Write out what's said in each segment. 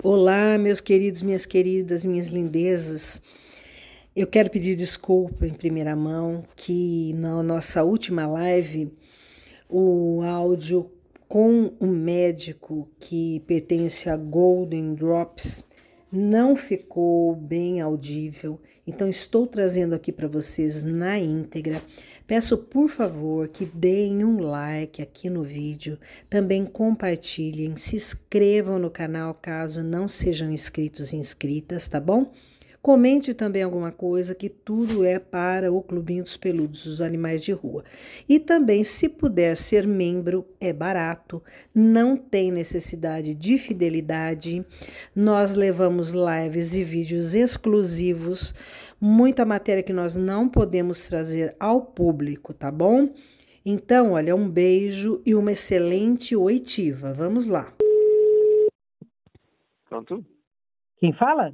Olá, meus queridos, minhas queridas, minhas lindezas. Eu quero pedir desculpa em primeira mão que na nossa última live o áudio com o médico que pertence a Golden Drops não ficou bem audível, então estou trazendo aqui para vocês na íntegra. Peço por favor que deem um like aqui no vídeo, também compartilhem, se inscrevam no canal caso não sejam inscritos e inscritas, tá bom? Comente também alguma coisa, que tudo é para o Clubinho dos Peludos, os animais de rua. E também, se puder ser membro, é barato, não tem necessidade de fidelidade. Nós levamos lives e vídeos exclusivos, muita matéria que nós não podemos trazer ao público, tá bom? Então, olha, um beijo e uma excelente oitiva. Vamos lá. Pronto. Quem fala?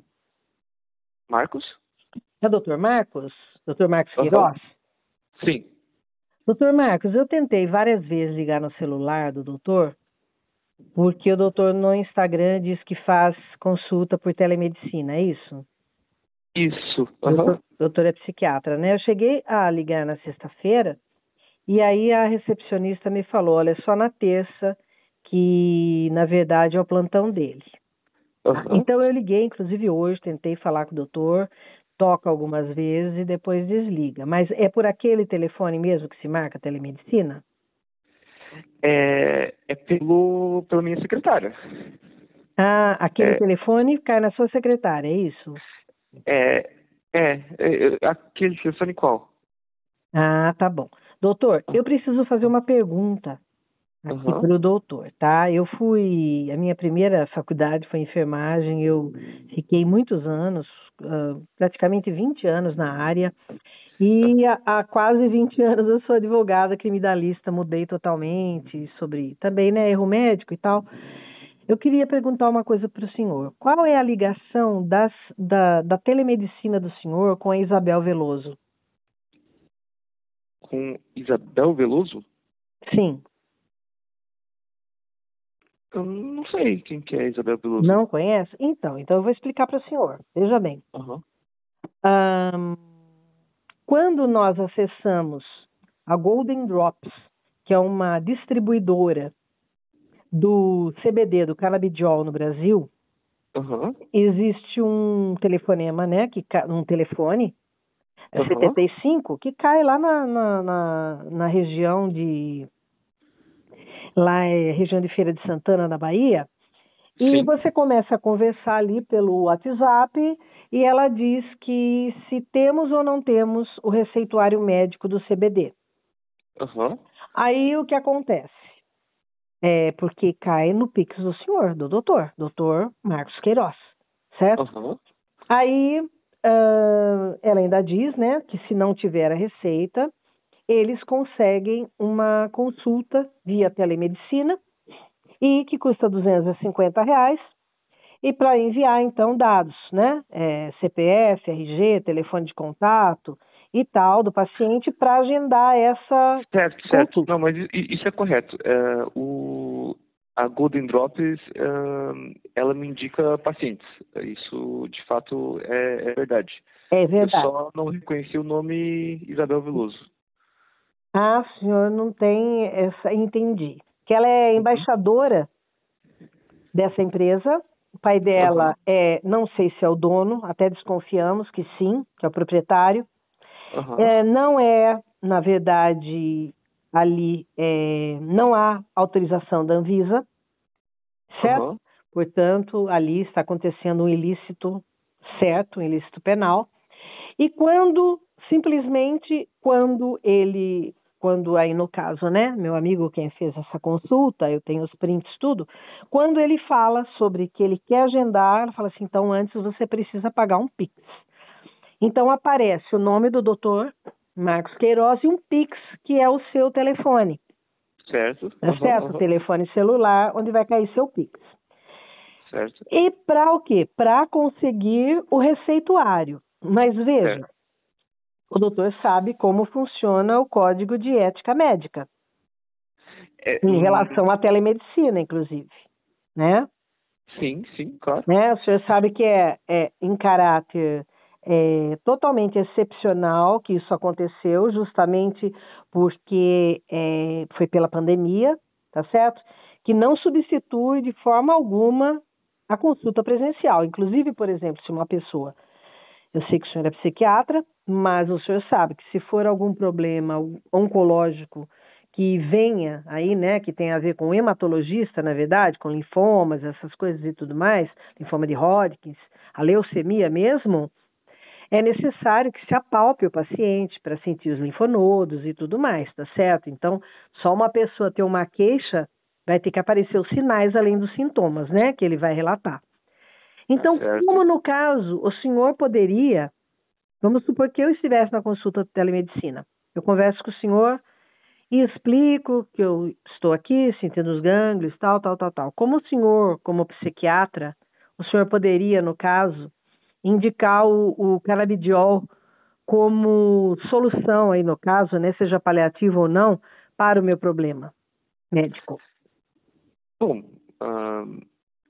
Marcos? É o Dr. Marcos? Dr. Marcos Aham. Queiroz? Sim. Dr. Marcos, eu tentei várias vezes ligar no celular do doutor, porque o doutor no Instagram diz que faz consulta por telemedicina, é isso? Isso. Aham. Doutor é psiquiatra, né? Eu cheguei a ligar na sexta-feira e aí a recepcionista me falou, olha, é só na terça que, na verdade, é o plantão dele. Aham. Então eu liguei, inclusive hoje, tentei falar com o doutor, toca algumas vezes e depois desliga. Mas é por aquele telefone mesmo que se marca telemedicina? É pela minha secretária. Ah, aquele É. telefone cai na sua secretária, é isso? Aquele telefone qual? Ah, tá bom. Doutor, eu preciso fazer uma pergunta aqui Aham. para o doutor, tá? A minha primeira faculdade foi enfermagem, eu fiquei muitos anos, praticamente 20 anos na área, e há quase 20 anos eu sou advogada criminalista, mudei totalmente sobre também, né, erro médico e tal. Eu queria perguntar uma coisa para o senhor. Qual é a ligação da telemedicina do senhor com a Isabel Veloso? Com Isabel Veloso? Sim. Eu não sei quem que é Isabel Veloso. Não conhece? Então eu vou explicar para o senhor. Veja bem. Aham. Quando nós acessamos a Golden Drops, que é uma distribuidora do CBD, do canabidiol no Brasil, Aham. existe um telefonema, né? Um telefone, Aham. 75, que cai lá na região de... Lá é região de Feira de Santana, na Bahia. E Sim. você começa a conversar ali pelo WhatsApp e ela diz que se temos ou não temos o receituário médico do CBD. Aham. Aí o que acontece? É porque cai no Pix do senhor, do doutor Marcos Queiroz, certo? Aham. Aí ela ainda diz, né, que se não tiver a receita, eles conseguem uma consulta via telemedicina e que custa R$ 250 e para enviar, então, dados, né, CPF, RG, telefone de contato e tal do paciente para agendar essa Certo. consulta. Não, mas isso é correto. A Golden Drops, ela me indica pacientes. Isso, de fato, é verdade. É verdade. Eu só não reconheci o nome Isabel Veloso. Ah, o senhor não tem essa... Entendi. Que ela é embaixadora dessa empresa. O pai dela não sei se é o dono, até desconfiamos que sim, que é o proprietário. Não é, na verdade, ali, não há autorização da Anvisa, certo? Portanto, ali está acontecendo um ilícito, certo, um ilícito penal. E quando aí no caso, né, meu amigo quem fez essa consulta, eu tenho os prints tudo, quando ele fala sobre que ele quer agendar, ele fala assim, então antes você precisa pagar um Pix. Então aparece o nome do doutor Marcos Queiroz e um Pix, que é o seu telefone. Certo. Certo? O telefone celular, onde vai cair seu Pix. Certo. E para o quê? Para conseguir o receituário. Mas veja, o doutor sabe como funciona o Código de Ética Médica. Em relação à telemedicina, inclusive, né? Sim, claro. Né? O senhor sabe que é em caráter totalmente excepcional que isso aconteceu, justamente porque foi pela pandemia, tá certo? Que não substitui de forma alguma a consulta presencial. Inclusive, por exemplo, se uma pessoa... Eu sei que o senhor é psiquiatra, mas o senhor sabe que se for algum problema oncológico que venha aí, né, que tem a ver com hematologista, na verdade, com linfomas, essas coisas e tudo mais, linfoma de Hodgkin, a leucemia mesmo, é necessário que se apalpe o paciente para sentir os linfonodos e tudo mais, tá certo? Então, só uma pessoa ter uma queixa vai ter que aparecer os sinais além dos sintomas, né, que ele vai relatar. Então, como no caso, o senhor poderia, vamos supor que eu estivesse na consulta de telemedicina, eu converso com o senhor e explico que eu estou aqui sentindo os gânglios, tal. Como o senhor, como psiquiatra, o senhor poderia, no caso, indicar o canabidiol como solução aí no caso, né, seja paliativo ou não, para o meu problema médico? Bom,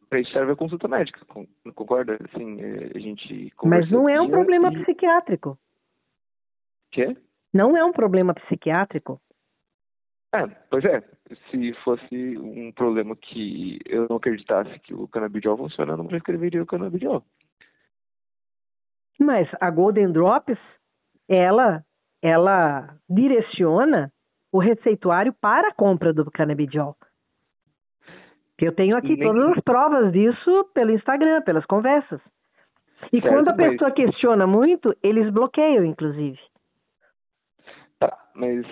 para isso serve a consulta médica, concorda? Assim, a gente Mas não é um problema psiquiátrico. Quê? Não é um problema psiquiátrico. Pois é. Se fosse um problema que eu não acreditasse que o canabidiol funciona, eu não prescreveria o canabidiol. Mas a Golden Drops, ela direciona o receituário para a compra do canabidiol. Eu tenho aqui todas as provas disso pelo Instagram, pelas conversas. E certo, quando a pessoa questiona muito, eles bloqueiam, inclusive. Tá, mas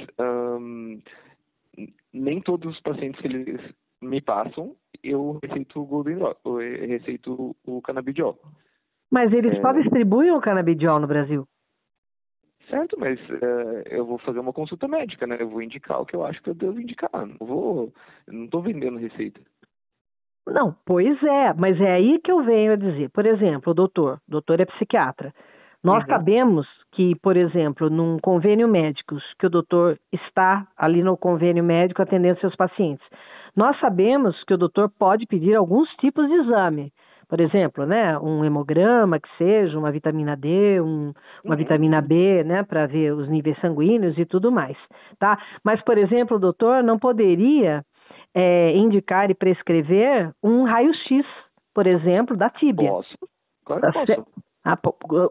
nem todos os pacientes que eles me passam, eu receito o Golden Drop, eu receito o canabidiol. Mas eles só distribuem o canabidiol no Brasil? Certo, mas eu vou fazer uma consulta médica, né? Eu vou indicar o que eu acho que eu devo indicar. Não estou vendendo receita. Não, pois é, mas é aí que eu venho a dizer. Por exemplo, o doutor é psiquiatra. Nós sabemos que, por exemplo, num convênio médico, que o doutor está ali no convênio médico atendendo seus pacientes, nós sabemos que o doutor pode pedir alguns tipos de exame. Por exemplo, né, um hemograma, que seja, uma vitamina D, uma vitamina B, né, para ver os níveis sanguíneos e tudo mais, tá? Mas, por exemplo, o doutor não poderia indicar e prescrever um raio-x, por exemplo, da tíbia. Posso, claro que posso.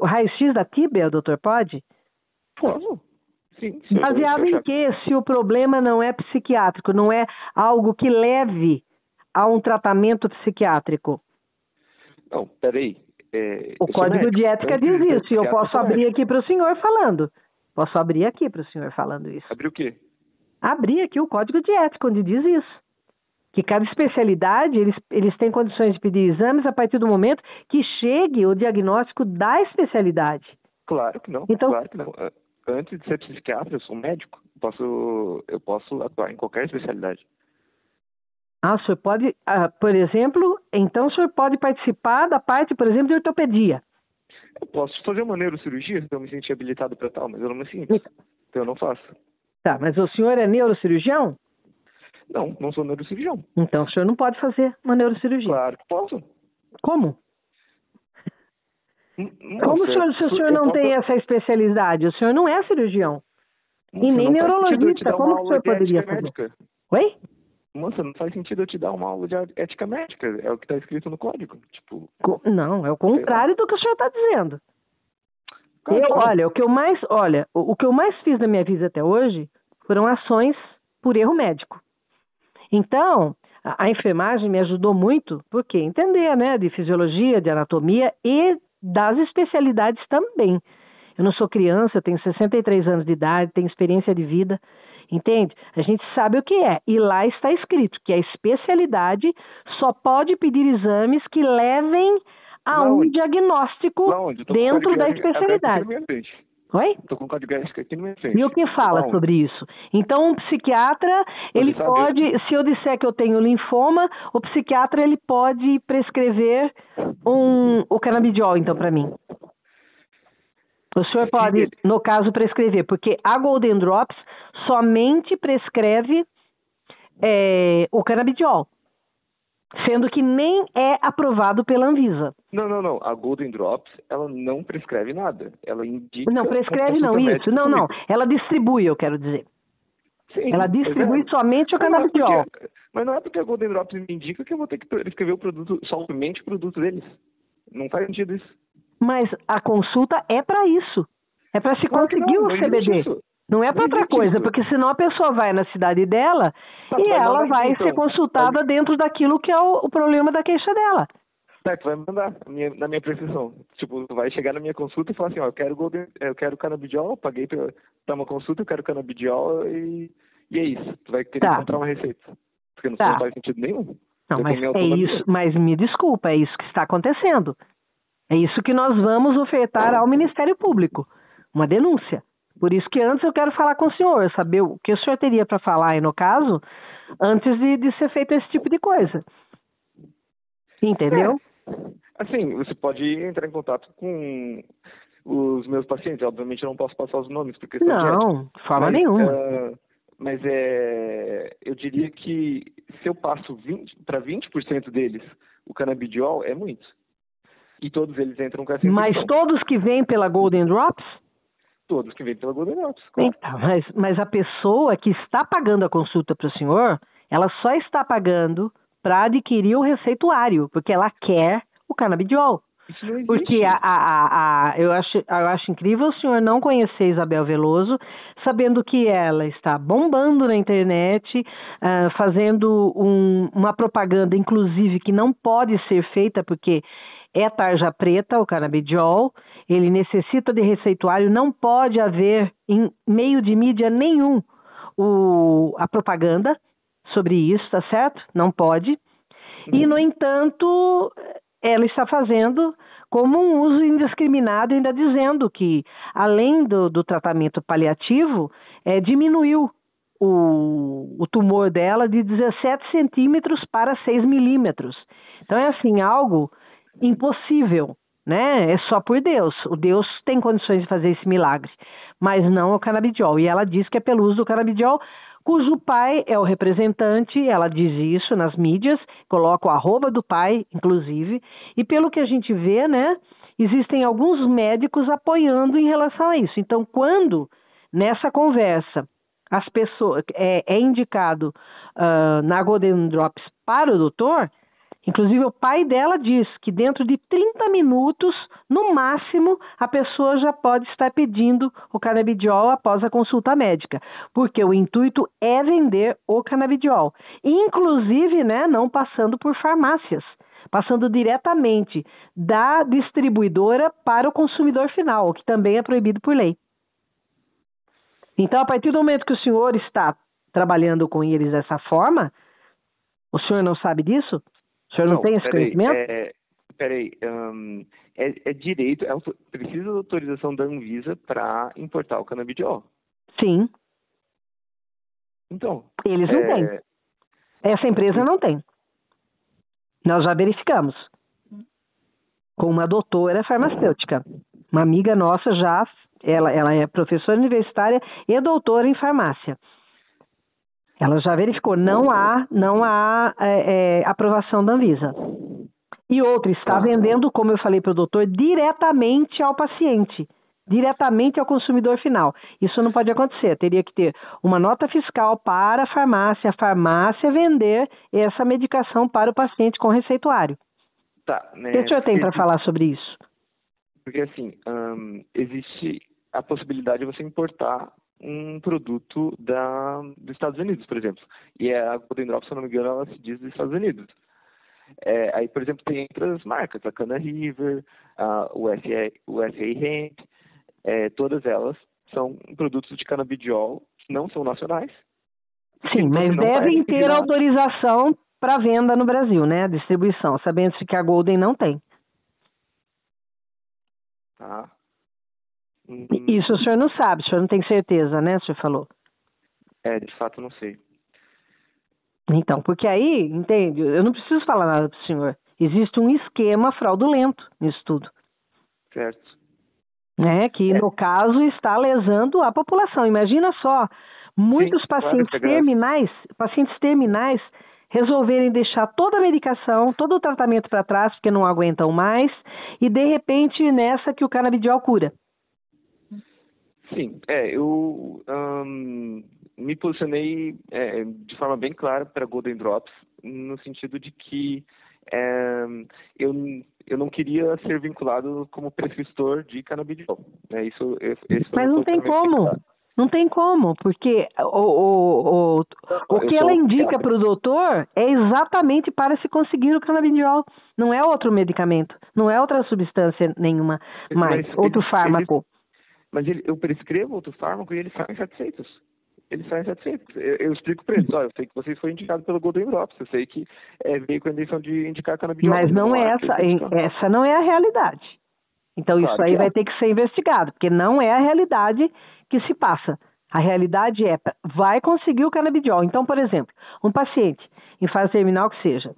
O raio-x da tíbia, o doutor pode? Posso, sim. Baseado em que, se o problema não é psiquiátrico, não é algo que leve a um tratamento psiquiátrico? Não, peraí. O Código de Ética diz isso, e eu posso abrir aqui para o senhor falando. Posso abrir aqui para o senhor falando isso. Abrir o quê? Abrir aqui o Código de Ética, onde diz isso. Que cada especialidade, eles têm condições de pedir exames a partir do momento que chegue o diagnóstico da especialidade. Claro que não, então, claro que não. Antes de ser psiquiatra, eu sou médico. Eu posso atuar em qualquer especialidade. O senhor pode, por exemplo, então o senhor pode participar da parte, por exemplo, de ortopedia. Eu posso fazer uma neurocirurgia se eu me sentir habilitado para tal, mas eu não me sinto. Então eu não faço. Tá, mas o senhor é neurocirurgião? Não sou neurocirurgião. Então o senhor não pode fazer uma neurocirurgia. Claro que posso. Como? Como se o senhor não tem essa especialidade? O senhor não é cirurgião. E nem neurologista. Como o senhor poderia fazer? Médica. Oi? Moça, não faz sentido eu te dar uma aula de ética médica. É o que está escrito no código. Não, é o contrário do que o senhor está dizendo. Olha, o que eu mais fiz na minha vida até hoje foram ações por erro médico. Então, a enfermagem me ajudou muito, porque entender, né, de fisiologia, de anatomia e das especialidades também. Eu não sou criança, eu tenho 63 anos de idade, tenho experiência de vida, entende? A gente sabe o que é, e lá está escrito que a especialidade só pode pedir exames que levem a um diagnóstico dentro da especialidade. Oi? Estou com o código ético aqui no meu frente. E o que fala sobre isso? Então, um psiquiatra, ele pode, se eu disser que eu tenho linfoma, o psiquiatra ele pode prescrever o canabidiol, então, para mim. O senhor pode, no caso, prescrever, porque a Golden Drops somente prescreve o canabidiol. Sendo que nem é aprovado pela Anvisa. Não. A Golden Drops, ela não prescreve nada. Ela indica... Não, prescreve não, isso. Não. Ela distribui, eu quero dizer. Sim, ela distribui somente o canabidiol. Mas não é porque a Golden Drops me indica que eu vou ter que prescrever o produto, somente o produto deles. Não faz sentido isso. Mas a consulta é para isso. É para se conseguir o CBD. Não é para outra coisa, porque senão a pessoa vai na cidade dela e ela vai ser consultada dentro daquilo que é o problema da queixa dela. Tá, tu vai mandar na minha prescrição. Tipo, tu vai chegar na minha consulta e falar assim, ó, eu quero canabidiol, paguei pra uma consulta, eu quero canabidiol e é isso. Tu vai ter que encontrar uma receita. Porque não faz sentido nenhum. Não, mas é isso, mas me desculpa, é isso que está acontecendo. É isso que nós vamos ofertar ao Ministério Público. Uma denúncia. Por isso que antes eu quero falar com o senhor, saber o que o senhor teria para falar aí no caso, antes de ser feito esse tipo de coisa. Entendeu? Assim, você pode entrar em contato com os meus pacientes. Obviamente eu não posso passar os nomes, porque não, de forma nenhuma. Mas eu diria que se eu passo para 20% deles o canabidiol, é muito. E todos eles entram com essa infecção. Mas todos que vêm pela Golden Drops? Todos que vêm pela Golden Drops, claro. Então, mas a pessoa que está pagando a consulta para o senhor, ela só está pagando para adquirir o receituário, porque ela quer o canabidiol. Isso não existe. Porque eu acho incrível o senhor não conhecer Isabel Veloso, sabendo que ela está bombando na internet, fazendo uma propaganda, inclusive, que não pode ser feita, porque é tarja preta, o canabidiol, ele necessita de receituário, não pode haver em meio de mídia nenhum a propaganda sobre isso, tá certo? Não pode. E, no entanto, ela está fazendo como um uso indiscriminado, ainda dizendo que, além do tratamento paliativo, diminuiu o tumor dela de 17 centímetros para 6 milímetros. Então, é assim, algo impossível, né? É só por Deus. O Deus tem condições de fazer esse milagre, mas não o canabidiol. E ela diz que é pelo uso do canabidiol, cujo pai é o representante, ela diz isso nas mídias, coloca o @ do pai, inclusive, e pelo que a gente vê, né, existem alguns médicos apoiando em relação a isso. Então, quando nessa conversa as pessoas é indicado na Golden Drops para o doutor, inclusive o pai dela diz que dentro de 30 minutos, no máximo, a pessoa já pode estar pedindo o canabidiol após a consulta médica, porque o intuito é vender o canabidiol, inclusive, né, não passando por farmácias, passando diretamente da distribuidora para o consumidor final, o que também é proibido por lei. Então, a partir do momento que o senhor está trabalhando com eles dessa forma, o senhor não sabe disso? O senhor não tem esse conhecimento? Peraí, é direito, precisa da autorização da Anvisa para importar o canabidiol. Sim. Então. Eles não têm. Essa empresa não tem. Nós já verificamos. Com uma doutora farmacêutica. Uma amiga nossa ela é professora universitária e doutora em farmácia. Ela já verificou, não há aprovação da Anvisa. E outra, está vendendo, como eu falei para o doutor, diretamente ao paciente, diretamente ao consumidor final. Isso não pode acontecer, teria que ter uma nota fiscal para a farmácia vender essa medicação para o paciente com receituário. Tá, né? O que o senhor tem para falar sobre isso? Porque assim, existe a possibilidade de você importar um produto dos Estados Unidos, por exemplo. E a Golden Drops, se eu não me engano, ela se diz dos Estados Unidos. Aí, por exemplo, tem outras marcas, a Cana River, o SA Hemp, todas elas são produtos de canabidiol que não são nacionais. Sim, mas devem ter autorização para venda no Brasil, né? Distribuição, sabendo que a Golden não tem. Tá. Isso o senhor não sabe, o senhor não tem certeza, né? O senhor falou. De fato não sei. Então, porque aí, entende, eu não preciso falar nada para o senhor. Existe um esquema fraudulento nisso tudo. Certo. Que, no caso, está lesando a população. Imagina só, muitos pacientes terminais resolverem deixar toda a medicação, todo o tratamento para trás, porque não aguentam mais, e de repente nessa que o canabidiol cura. Sim, eu me posicionei de forma bem clara para Golden Drops, no sentido de que eu não queria ser vinculado como prescritor de canabidiol. Né? Mas não tem como. Não tem como, porque o que ela indica para o doutor é exatamente para se conseguir o canabidiol. Não é outro medicamento, não é outra substância nenhuma mais, outro fármaco. Mas eu prescrevo outro fármaco e eles saem satisfeitos. Eu explico para eles, eu sei que vocês foram indicados pelo Golden Drops, eu sei que veio com a intenção de indicar canabidiol. Mas não é essa não é a realidade. Então claro, isso aí vai ter que ser investigado, porque não é a realidade que se passa. A realidade vai conseguir o canabidiol. Então, por exemplo, um paciente em fase terminal que seja,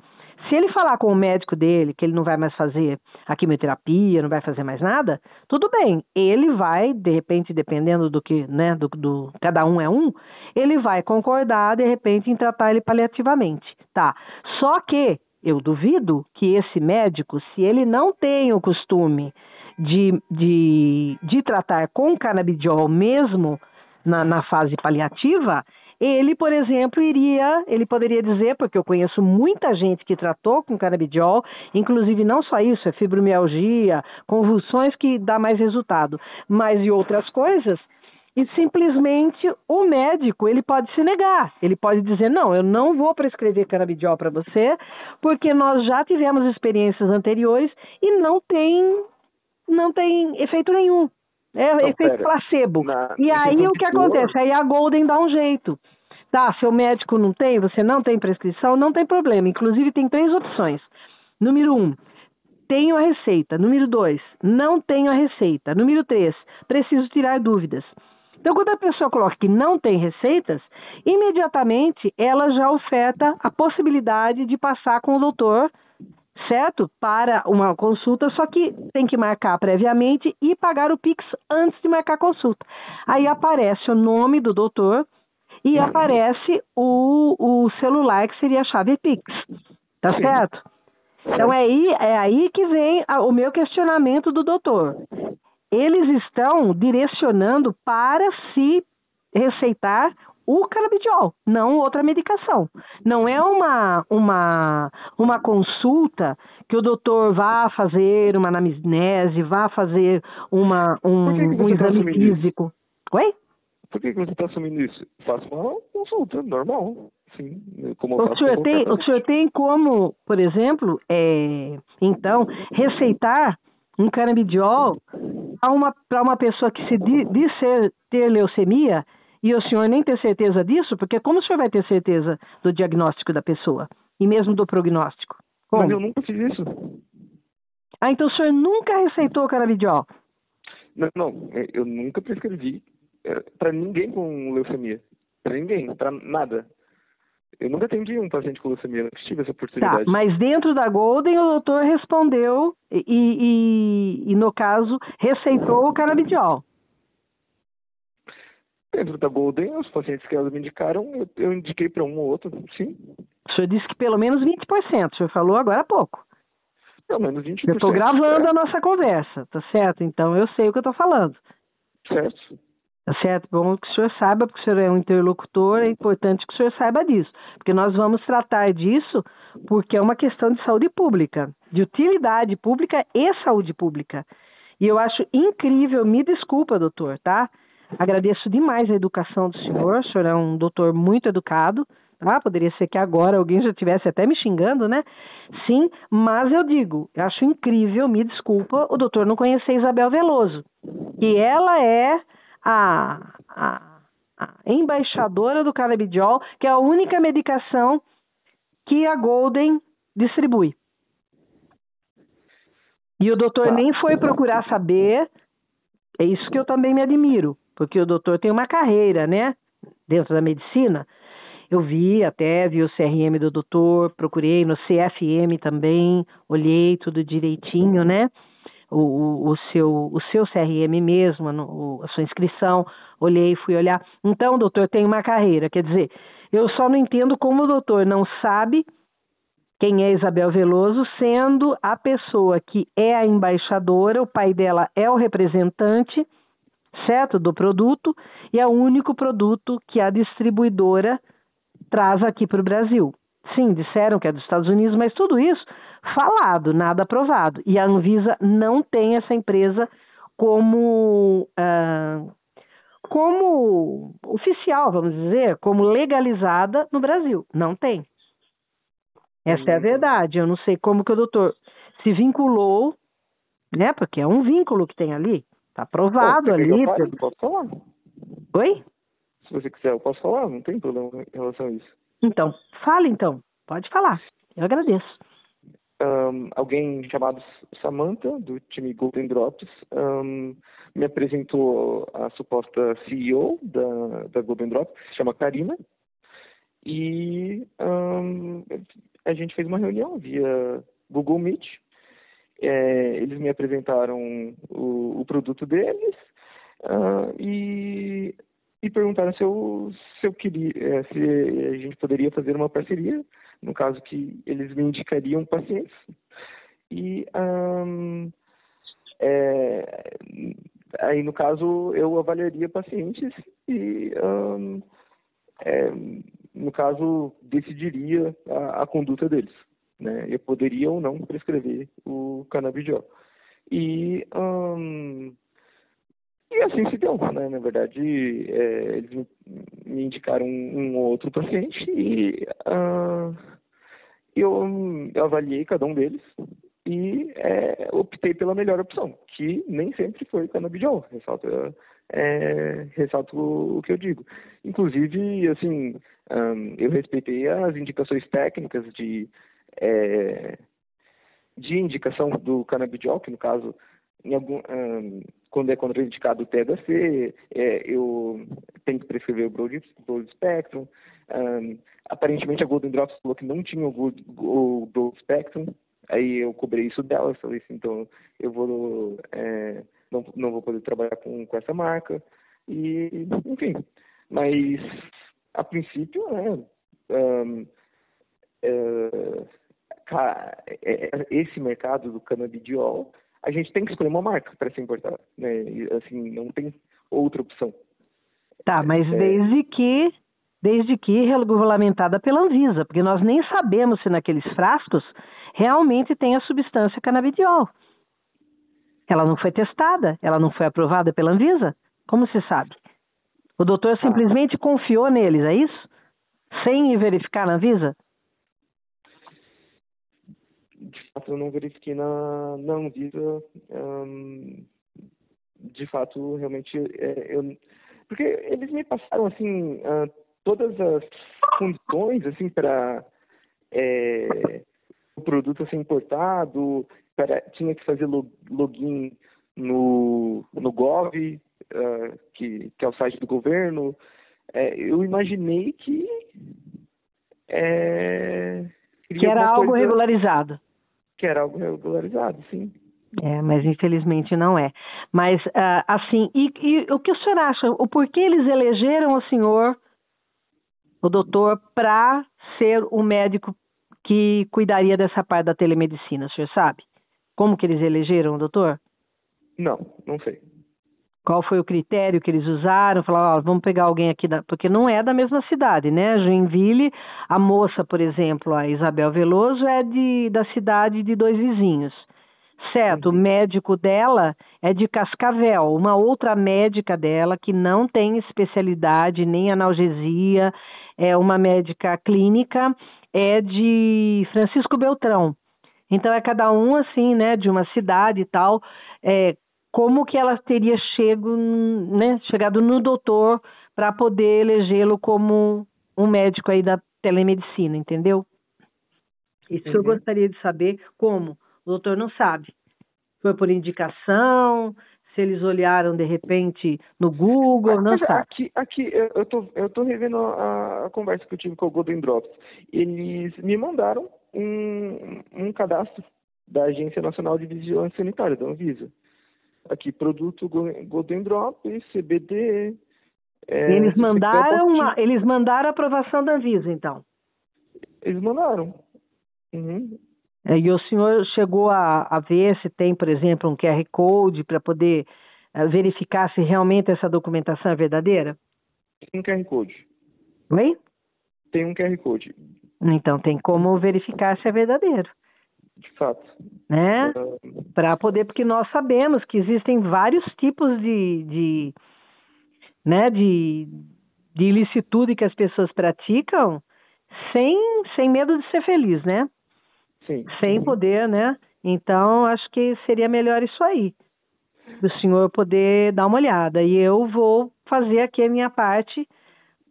se ele falar com o médico dele que ele não vai mais fazer a quimioterapia, não vai fazer mais nada, tudo bem. Ele vai, de repente, dependendo do que, né, do cada um é um, ele vai concordar, de repente, em tratar ele paliativamente, tá? Só que eu duvido que esse médico, se ele não tem o costume de tratar com canabidiol mesmo na fase paliativa, ele, por exemplo, ele poderia dizer, porque eu conheço muita gente que tratou com canabidiol, inclusive não só isso, é fibromialgia, convulsões que dá mais resultado, mas e outras coisas, e simplesmente o médico, ele pode se negar, ele pode dizer, não, eu não vou prescrever canabidiol para você, porque nós já tivemos experiências anteriores e não tem efeito nenhum. É efeito placebo. E aí o que acontece? Aí a Golden dá um jeito. Tá, seu médico não tem, você não tem prescrição, não tem problema. Inclusive tem 3 opções. Número 1, tenho a receita. Número 2, não tenho a receita. Número 3, preciso tirar dúvidas. Então, quando a pessoa coloca que não tem receitas, imediatamente ela já oferta a possibilidade de passar com o doutor, certo? Para uma consulta, só que tem que marcar previamente e pagar o Pix antes de marcar a consulta. Aí aparece o nome do doutor e aparece o celular, que seria a chave Pix. Tá certo? Então é aí que vem o meu questionamento do doutor. Eles estão direcionando para se receitar o canabidiol, não outra medicação. Não é uma consulta que o doutor vá fazer uma anamnese, vá fazer um exame físico. Oi? Por que você está assumindo isso? Faça uma consulta normal. Sim, como o senhor tem como, por exemplo, então, receitar um canabidiol para uma pessoa que se diz ter leucemia e o senhor nem ter certeza disso? Porque como o senhor vai ter certeza do diagnóstico da pessoa e mesmo do prognóstico? Como? Mas eu nunca fiz isso. Ah, então o senhor nunca receitou canabidiol? Não, eu nunca prescrevi para ninguém com leucemia. Para ninguém, para nada. Eu nunca atendi um paciente com leucemia, não tive essa oportunidade. Tá, mas dentro da Golden o doutor respondeu e no caso, receitou o canabidiol. Dentro da Golden, os pacientes que elas me indicaram, eu indiquei para um ou outro, sim. O senhor disse que pelo menos 20%, o senhor falou agora há pouco. Pelo menos 20%. Eu estou gravando a nossa conversa, tá certo? Então eu sei o que eu estou falando. Certo. Tá certo? Bom que o senhor saiba, porque o senhor é um interlocutor, é importante que o senhor saiba disso. Porque nós vamos tratar disso porque é uma questão de saúde pública, de utilidade pública e saúde pública. E eu acho incrível, me desculpa, doutor, tá? Agradeço demais a educação do senhor é um doutor muito educado, tá? Poderia ser que agora alguém já estivesse até me xingando, né? Sim, mas eu digo, eu acho incrível, me desculpa, o doutor não conhecer Isabel Veloso. E ela é a embaixadora do canabidiol, que é a única medicação que a Golden distribui. E o doutor nem foi procurar saber, é isso que eu também me admiro, porque o doutor tem uma carreira, né, dentro da medicina. Eu vi o CRM do doutor, procurei no CFM também, olhei tudo direitinho, né? o seu CRM mesmo, a sua inscrição, olhei, fui olhar. Então, doutor, tem uma carreira, quer dizer, eu só não entendo como o doutor não sabe quem é Isabel Veloso, sendo a pessoa que é a embaixadora, o pai dela é o representante, certo, do produto, e é o único produto que a distribuidora traz aqui para o Brasil. Sim, disseram que é dos Estados Unidos, mas tudo isso falado, nada aprovado. E a Anvisa não tem essa empresa como oficial, vamos dizer, como legalizada no Brasil. Não tem. Essa é a verdade. Eu não sei como que o doutor se vinculou, né? Porque é um vínculo que tem ali. Está aprovado ali. Eu posso falar. Oi? Se você quiser, eu posso falar. Não tem problema em relação a isso. Então, fale então. Pode falar. Eu agradeço. Alguém chamado Samantha, do time Golden Drops, me apresentou a suposta CEO da Golden Drops, que se chama Karina, e a gente fez uma reunião via Google Meet. Eles me apresentaram o produto deles e perguntaram se eu queria, se a gente poderia fazer uma parceria, no caso que eles me indicariam pacientes. E aí, no caso, eu avaliaria pacientes e, no caso, decidiria a conduta deles, né? Eu poderia ou não prescrever o canabidiol. E assim se deu, né? Na verdade, eles me indicaram um outro paciente e eu avaliei cada um deles e optei pela melhor opção, que nem sempre foi o canabidiol. Ressalto o que eu digo. Inclusive, assim, eu respeitei as indicações técnicas de indicação do canabidiol, que no caso, quando é contraindicado o THC, eu tenho que prescrever o Broad Spectrum. Aparentemente a Golden Drops falou que não tinha o Broad Spectrum, aí eu cobrei isso dela, falei assim, então eu vou não vou poder trabalhar com essa marca, e enfim, mas a princípio, né, esse mercado do canabidiol, a gente tem que escolher uma marca para se importar, né? E, assim, não tem outra opção. Tá, mas desde que regulamentada pela Anvisa, porque nós nem sabemos se naqueles frascos realmente tem a substância canabidiol. Ela não foi testada, ela não foi aprovada pela Anvisa. Como se sabe? O doutor simplesmente confiou neles, é isso? Sem verificar na Anvisa? De fato, eu não verifiquei na Anvisa. De fato, realmente, porque eles me passaram assim todas as condições assim para o produto ser importado, tinha que fazer login no Gov, que é o site do governo. Eu imaginei que era algo regularizado. Que era algo regularizado, sim. Mas infelizmente não é. Mas, assim, e o que o senhor acha? O porquê eles elegeram o senhor, o doutor, para ser o médico que cuidaria dessa parte da telemedicina, o senhor sabe? Como que eles elegeram o doutor? Não sei. Qual foi o critério que eles usaram? Falaram, vamos pegar alguém aqui, porque não é da mesma cidade, né? Joinville, a moça, por exemplo, a Isabel Veloso, é da cidade de Dois Vizinhos. Certo, o médico dela é de Cascavel, uma outra médica dela que não tem especialidade nem analgesia, é uma médica clínica, é de Francisco Beltrão. Então é cada um assim, né, de uma cidade e tal. Como que ela teria chegado no doutor para poder elegê-lo como um médico aí da telemedicina, entendeu? Isso eu gostaria de saber como. O doutor não sabe. Foi por indicação, se eles olharam de repente no Google, não sabe. Aqui eu tô revendo a conversa que eu tive com o Golden Drops. Eles me mandaram um cadastro da Agência Nacional de Vigilância Sanitária, da Anvisa. Aqui, produto Golden Drop, CBD... eles mandaram a aprovação da Anvisa, então? Eles mandaram. Uhum. E o senhor chegou a ver se tem, por exemplo, um QR Code para poder verificar se realmente essa documentação é verdadeira? Tem um QR Code. Oi? Tem um QR Code. Então, tem como verificar se é verdadeiro. De fato. Né? Para poder, porque nós sabemos que existem vários tipos de ilicitude que as pessoas praticam sem medo de ser feliz, né? Sim. Sem poder, né? Então, acho que seria melhor isso aí, do senhor poder dar uma olhada. E eu vou fazer aqui a minha parte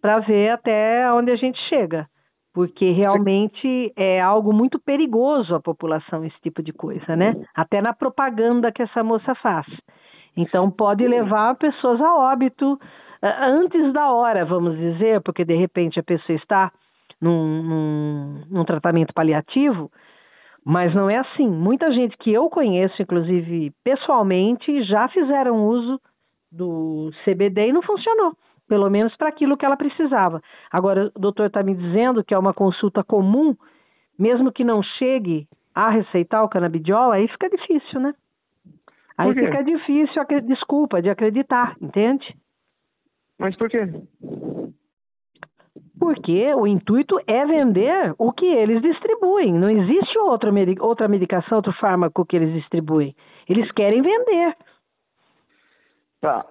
para ver até onde a gente chega. Porque realmente é algo muito perigoso a população, esse tipo de coisa, né? Até na propaganda que essa moça faz. Então, pode levar pessoas a óbito antes da hora, vamos dizer, porque de repente a pessoa está num tratamento paliativo, mas não é assim. Muita gente que eu conheço, inclusive pessoalmente, já fizeram uso do CBD e não funcionou. Pelo menos para aquilo que ela precisava. Agora, o doutor está me dizendo que é uma consulta comum, mesmo que não chegue a receitar o canabidiol, aí fica difícil, né? Aí fica difícil, de acreditar, entende? Mas por quê? Porque o intuito é vender o que eles distribuem. Não existe outra medicação, outro fármaco que eles distribuem. Eles querem vender. Tá,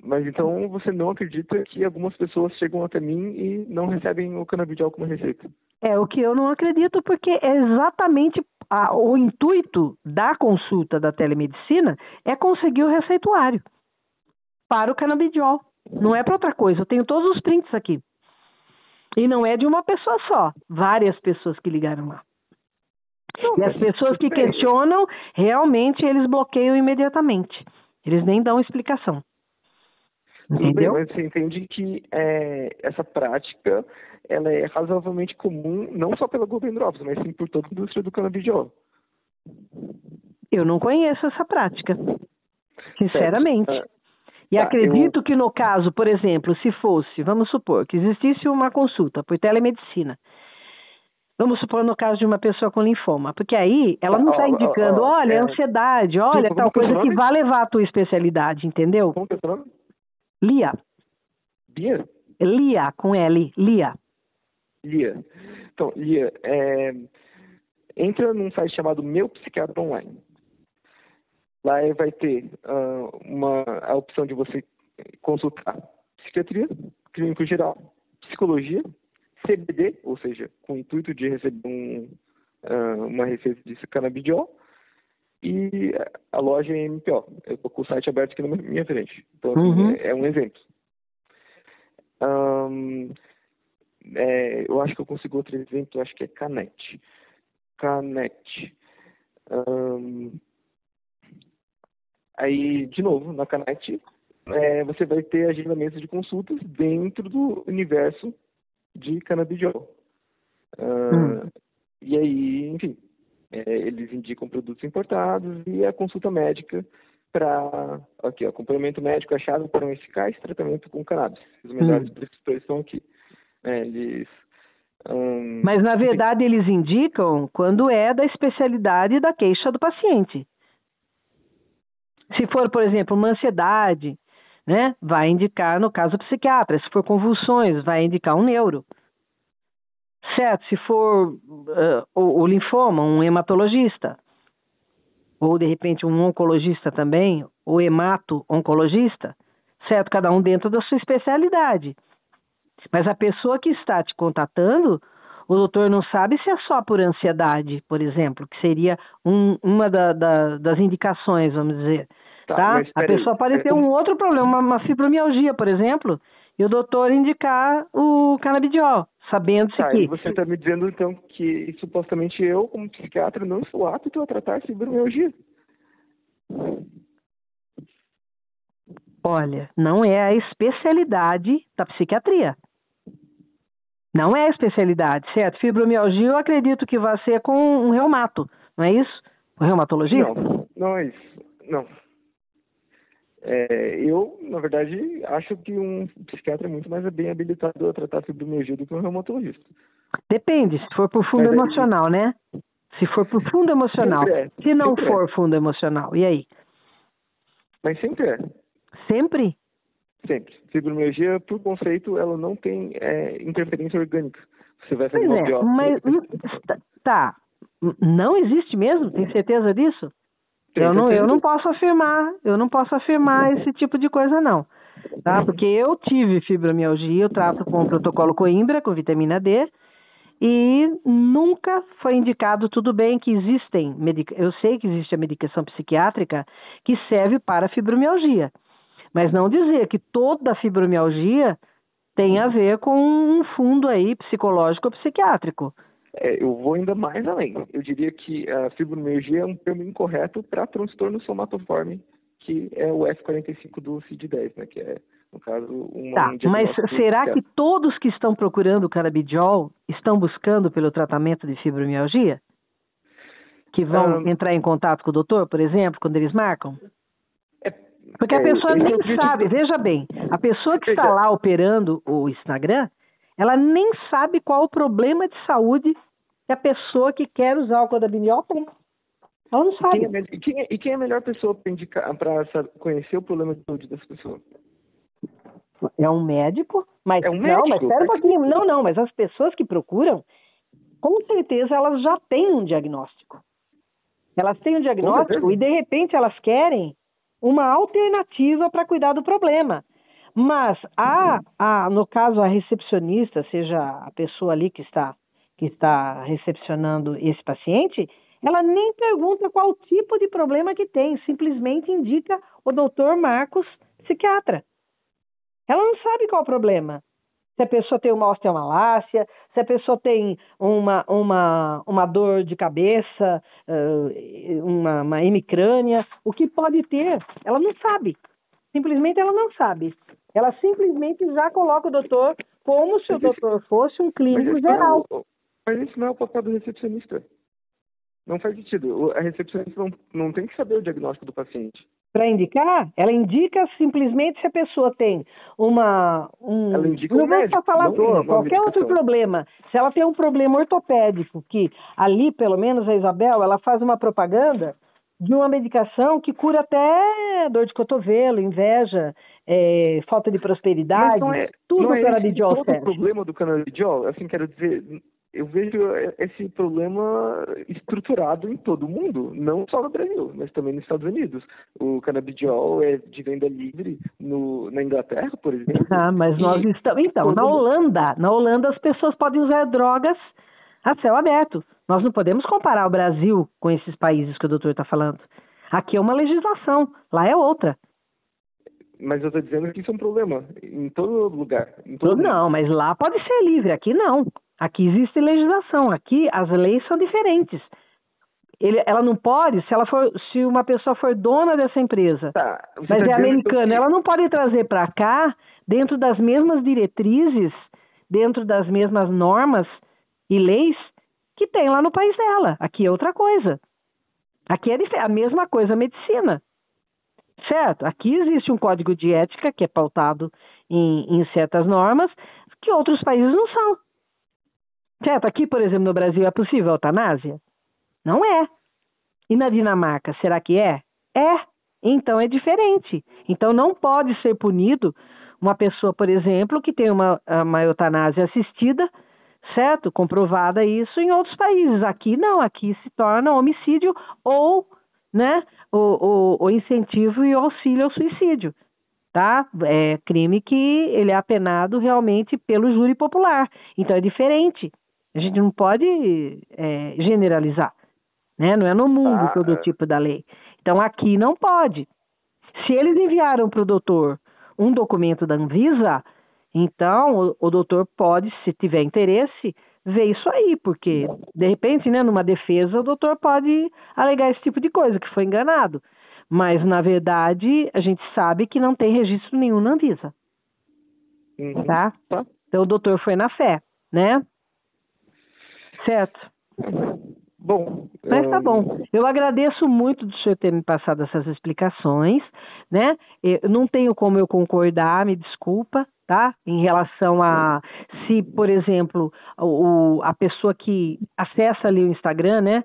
mas então você não acredita que algumas pessoas chegam até mim e não recebem o canabidiol como receita? É o que eu não acredito, porque é exatamente o intuito da consulta da telemedicina é conseguir o receituário para o canabidiol. Não é para outra coisa. Eu tenho todos os prints aqui. E não é de uma pessoa só. Várias pessoas que ligaram lá. E as pessoas que questionam, realmente eles bloqueiam imediatamente. Eles nem dão explicação. Entendeu? Bem, mas você entende que essa prática ela é razoavelmente comum, não só pela Golden Drops, mas sim por toda a indústria do canabidiol. Eu não conheço essa prática, sinceramente. E acredito que no caso, por exemplo, se fosse, vamos supor, que existisse uma consulta por telemedicina, vamos supor no caso de uma pessoa com linfoma, porque aí ela não está indicando, olha, ansiedade, olha, tal coisa que vai levar a tua especialidade, entendeu? Como que é o nome? Lia. Lia? Lia, com L, Lia. Lia. Então, Lia, entra num site chamado Meu Psiquiatra Online. Lá vai ter a opção de você consultar psiquiatria, clínico geral, psicologia, CBD, ou seja, com o intuito de receber uma receita de canabidiol, e a loja MPO. Eu estou com o site aberto aqui na minha frente. Então, assim, é um exemplo. Eu acho que eu consigo outro exemplo, acho que é Canet. Aí, de novo, na Canet, você vai ter agendamentos de consultas dentro do universo de canabidiol. E aí, enfim, eles indicam produtos importados e a consulta médica para... Aqui, ó, acompanhamento médico achado para um eficaz tratamento com cannabis. Os melhores prescritores estão aqui. Mas, na verdade, eles indicam quando é da especialidade da queixa do paciente. Se for, por exemplo, uma ansiedade, né, vai indicar, no caso, o psiquiatra. Se for convulsões, vai indicar um neuro. Certo? Se for o linfoma, um hematologista. Ou, de repente, um oncologista também, ou hemato-oncologista. Certo? Cada um dentro da sua especialidade. Mas a pessoa que está te contatando, o doutor não sabe se é só por ansiedade, por exemplo, que seria uma das indicações, vamos dizer. Tá? A pessoa pode ter um outro problema, uma fibromialgia, por exemplo, e o doutor indicar o canabidiol, sabendo-se que... E você está me dizendo, então, que supostamente eu, como psiquiatra, não sou apto a tratar fibromialgia? Olha, não é a especialidade da psiquiatria. Não é a especialidade, certo? Fibromialgia eu acredito que vai ser com um reumato, não é isso? O reumatologista? Não é isso. Não. Eu, na verdade, acho que um psiquiatra é muito mais bem habilitado a tratar fibromialgia do que um reumatologista. Depende, se for por fundo emocional, né? Se for por fundo emocional. Se não for fundo emocional, e aí? Mas sempre é. Sempre? Sempre. Fibromialgia, por conceito, ela não tem interferência orgânica. Você vai fazer uma biópsia. Mas tá. Não existe mesmo? Tem certeza disso? Eu não posso afirmar esse tipo de coisa, não. Tá? Porque eu tive fibromialgia, eu trato com o protocolo Coimbra, com vitamina D, e nunca foi indicado, tudo bem que eu sei que existe a medicação psiquiátrica que serve para fibromialgia, mas não dizer que toda fibromialgia tem a ver com um fundo aí psicológico ou psiquiátrico. Eu vou ainda mais além. Eu diria que a fibromialgia é um termo incorreto para transtorno somatoforme, que é o F45 do CID-10, né? Que é, no caso, mas será que todos que estão procurando o canabidiol estão buscando pelo tratamento de fibromialgia? Que vão entrar em contato com o doutor, por exemplo, quando eles marcam? Porque a pessoa nem sabe, veja bem, a pessoa que está lá operando o Instagram, ela nem sabe qual o problema de saúde que a pessoa que quer usar o canabidiol tem. Ela não sabe. Quem é a melhor pessoa para indicar, para conhecer o problema de saúde dessa pessoa? É um médico? Mas, é um médico? Não, mas espera um pouquinho. Não, mas as pessoas que procuram, com certeza elas já têm um diagnóstico. Elas têm um diagnóstico e, de repente, elas querem uma alternativa para cuidar do problema. Mas, no caso, a recepcionista, seja a pessoa ali que está recepcionando esse paciente, ela nem pergunta qual tipo de problema que tem, simplesmente indica o Dr. Marcos, psiquiatra. Ela não sabe qual é o problema. Se a pessoa tem uma osteomalácia, se a pessoa tem uma dor de cabeça, uma hemicrânia, o que pode ter, ela não sabe. Simplesmente ela não sabe. Ela simplesmente já coloca o doutor como se o doutor fosse um clínico geral. Mas isso não é o papel do recepcionista. Não faz sentido. A recepcionista não tem que saber o diagnóstico do paciente. Para indicar, ela indica simplesmente se a pessoa tem ela indica um médico, qualquer outro problema. Se ela tem um problema ortopédico, que ali, pelo menos a Isabel, ela faz uma propaganda de uma medicação que cura até dor de cotovelo, inveja, falta de prosperidade, tudo o canabidiol serve. Todo o problema do canabidiol, assim, quero dizer, eu vejo esse problema estruturado em todo o mundo, não só no Brasil, mas também nos Estados Unidos. O canabidiol é de venda livre na Inglaterra, por exemplo. Mas nós estamos... Então, na Holanda as pessoas podem usar drogas a céu aberto. Nós não podemos comparar o Brasil com esses países que o doutor está falando. Aqui é uma legislação, lá é outra. Mas eu estou dizendo que isso é um problema em todo lugar. Não, mas lá pode ser livre, aqui não. Aqui existe legislação, aqui as leis são diferentes. Ela não pode, se uma pessoa for dona dessa empresa, mas é americana, ela não pode trazer para cá, dentro das mesmas diretrizes, dentro das mesmas normas e leis que tem lá no país dela. Aqui é outra coisa. Aqui é a mesma coisa a medicina. Certo? Aqui existe um código de ética que é pautado em certas normas que outros países não são. Certo? Aqui, por exemplo, no Brasil é possível a eutanásia? Não é. E na Dinamarca, será que é? É. Então é diferente. Então não pode ser punido uma pessoa, por exemplo, que tem uma eutanásia assistida, certo? Comprovada isso em outros países. Aqui não, aqui se torna homicídio ou, né, o incentivo e o auxílio ao suicídio. Tá? É crime que ele é apenado realmente pelo júri popular. Então é diferente. A gente não pode generalizar, né? Não é no mundo todo tipo da lei. Então aqui não pode. Se eles enviaram para o doutor um documento da Anvisa, então o doutor pode, se tiver interesse, ver isso aí, porque de repente, né, numa defesa, o doutor pode alegar esse tipo de coisa, que foi enganado. Mas, na verdade, a gente sabe que não tem registro nenhum na Anvisa. Tá? Então, o doutor foi na fé, né? Certo? Bom. Mas tá bom. Eu agradeço muito do senhor ter me passado essas explicações, né? Eu não tenho como eu concordar, me desculpa, tá? Em relação a se, por exemplo, a pessoa que acessa ali o Instagram, né?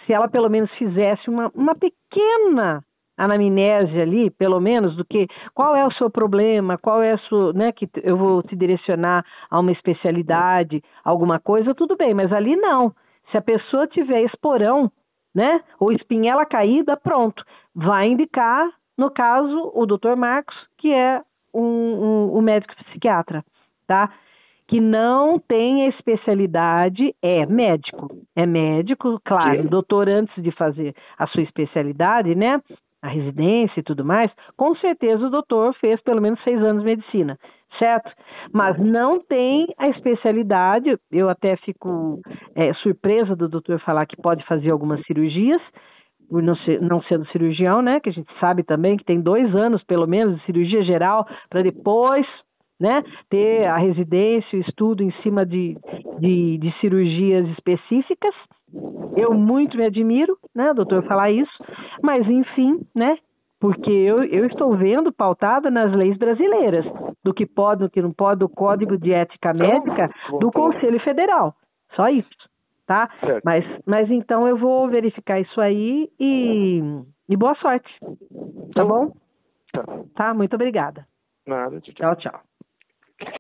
Se ela pelo menos fizesse uma pequena anamnese ali, pelo menos, do que qual é o seu problema, qual é a sua, né? Que eu vou te direcionar a uma especialidade, alguma coisa, tudo bem, mas ali não. Se a pessoa tiver esporão, né, ou espinhela caída, pronto, vai indicar, no caso, o Dr. Marcos, que é um médico psiquiatra, tá? Que não tem a especialidade, é médico, claro, doutor antes de fazer a sua especialidade, né, a residência e tudo mais, com certeza o doutor fez pelo menos 6 anos de medicina, certo? Mas não tem a especialidade, eu até fico surpresa do doutor falar que pode fazer algumas cirurgias, por não sendo cirurgião, né? Que a gente sabe também que tem 2 anos, pelo menos, de cirurgia geral, para depois, né, ter a residência, o estudo em cima de cirurgias específicas. Eu muito me admiro, né, doutor, falar isso, mas enfim, né? Porque eu estou vendo pautada nas leis brasileiras, do que pode, do que não pode, do Código de Ética Médica do Conselho Federal. Só isso, tá? Mas então eu vou verificar isso aí e boa sorte. Tá bom? Tá. Tá, muito obrigada. Nada, tchau. Tchau, tchau.